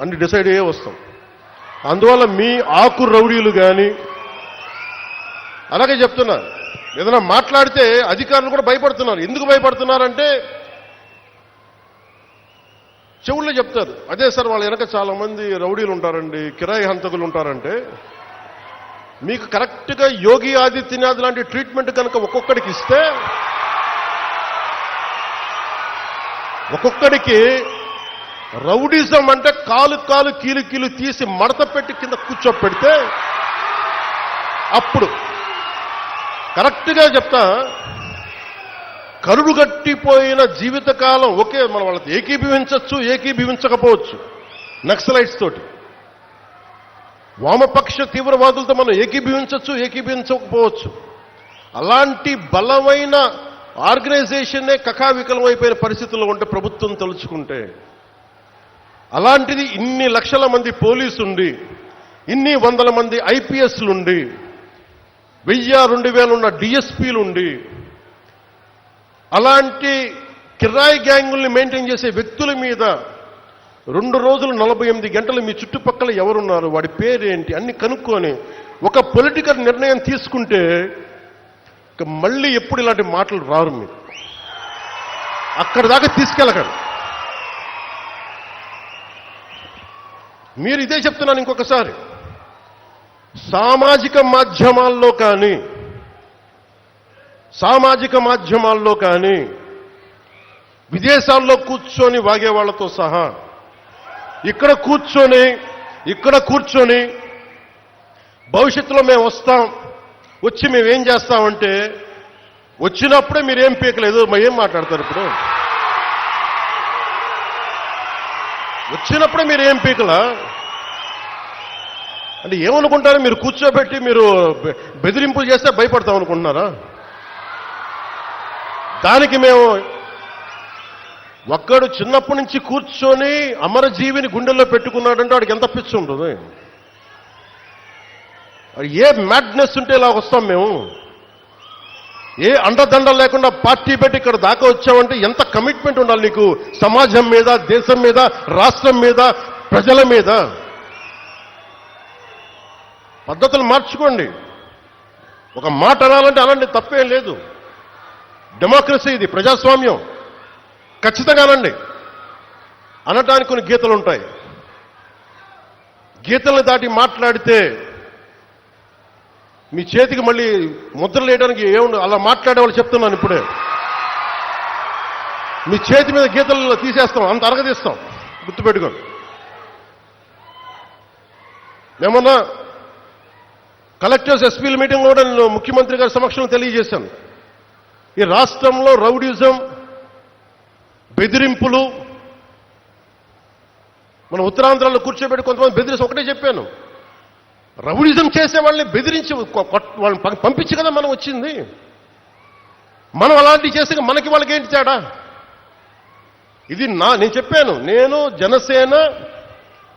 అన్ని డిసైడ్ అయ్యే వస్తాం. అందువల్ల మీ ఆకు రౌడీలు కానీ అలాగే చెప్తున్నారు. ఏదైనా మాట్లాడితే అధికారులు కూడా భయపడుతున్నారు. ఎందుకు భయపడుతున్నారంటే చెవుల్లో చెప్తారు, అదే సార్ వాళ్ళ వెనక చాలా మంది రౌడీలు ఉంటారండి, కిరాయి హంతకులు ఉంటారంటే, మీకు కరెక్ట్గా యోగి ఆదిత్యనాథ్ లాంటి ట్రీట్మెంట్ కనుక ఒక్కొక్కడికి ఇస్తే ఒక్కొక్కడికి రౌడిజం అంటే కాలు కాలు కీలు కీలు తీసి మడత పెట్టి కింద కూర్చోపెడితే అప్పుడు కరెక్ట్గా చెప్తా, కరుడుగట్టిపోయిన జీవితకాలం ఒకే మనం వాళ్ళతో ఏకీభవించవచ్చు, ఏకీభవించకపోవచ్చు. నక్సలైట్స్ తోటి, వామపక్ష తీవ్రవాదులతో మనం ఏకీభవించవచ్చు, ఏకీభవించకపోవచ్చు. అలాంటి బలమైన ఆర్గనైజేషన్నే కకావికలమైపోయిన పరిస్థితుల్లో ఉంటే ప్రభుత్వం తలుచుకుంటే, అలాంటిది ఇన్ని లక్షల మంది పోలీసుండి, ఇన్ని వందల మంది ఐపీఎస్లుండి, 1000-2000 ఉన్న డిఎస్పీలుండి, అలాంటి కిరాయి గ్యాంగుల్ని మెయింటైన్ చేసే వ్యక్తుల మీద 2 రోజులు 48 గంటలు మీ చుట్టుపక్కల ఎవరున్నారు, వాడి పేరేంటి అన్ని కనుక్కొని ఒక పొలిటికల్ నిర్ణయం తీసుకుంటే మళ్ళీ ఎప్పుడు ఇలాంటి మాటలు రారు. మీరు అక్కడి దాకా తీసుకెళ్ళకండి. మీరు ఇదే చెప్తున్నాను ఇంకొకసారి, సామాజిక మాధ్యమాల్లో కానీ విదేశాల్లో కూర్చొని వాగే వాళ్లతో సహా ఇక్కడ కూర్చొని భవిష్యత్తులో మేము వస్తాం, వచ్చి మేమేం చేస్తామంటే, వచ్చినప్పుడే మీరేం పీకలేదు, ఏం మాట్లాడతారు ఇప్పుడు? వచ్చినప్పుడే మీరేం పీకలా అంటే ఏమనుకుంటారు? మీరు కూర్చోబెట్టి మీరు బెదిరింపులు చేస్తే భయపడతాం అనుకుంటున్నారా? దానికి మేము ఒక్కడు చిన్నప్పటి నుంచి కూర్చొని అమరజీవిని గుండెల్లో పెట్టుకున్నాడంటే వాడికి ఎంత పిచ్చి ఉంటుంది? ఏ మ్యాడ్నెస్ ఉంటే ఇలా వస్తాం మేము? ఏ అండదండ లేకుండా పార్టీ పెట్టి ఇక్కడ దాకా వచ్చామంటే ఎంత కమిట్మెంట్ ఉండాలి నీకు సమాజం మీద, దేశం మీద, రాష్ట్రం మీద, ప్రజల మీద? పద్ధతులు మార్చుకోండి. ఒక మాట అనాలంటే అలాంటి తప్పేం లేదు. డెమోక్రసీ ఇది, ప్రజాస్వామ్యం. ఖచ్చితంగా అనండి. అనటానికి కొన్ని గీతలు ఉంటాయి. గీతలను దాటి మాట్లాడితే మీ చేతికి మళ్ళీ ముద్రలు వేయడానికి ఏముండదు. అలా మాట్లాడే వాళ్ళు చెప్తున్నాను ఇప్పుడే, మీ చేతి మీద గీతలు తీసేస్తాం, అంత అరగదీస్తాం, గుర్తుపెట్టుకోండి. మేమన్నా కలెక్టర్స్, ఎస్పీల మీటింగ్ కూడా నేను ముఖ్యమంత్రి గారి సమక్షంలో తెలియజేశాను. ఈ రాష్ట్రంలో రౌడిజం, బెదిరింపులు, మన ఉత్తరాంధ్రలో కూర్చోబెట్టి కొంతమంది బెదిరించి ఒకటే చెప్పాను, రౌడిజం చేసే వాళ్ళని బెదిరించి వాళ్ళని పంపించి కదా మనం వచ్చింది. మనం అలాంటివి చేస్తే మనకి వాళ్ళకి ఏంటి తేడా? ఇది నేను చెప్పాను. నేను, జనసేన,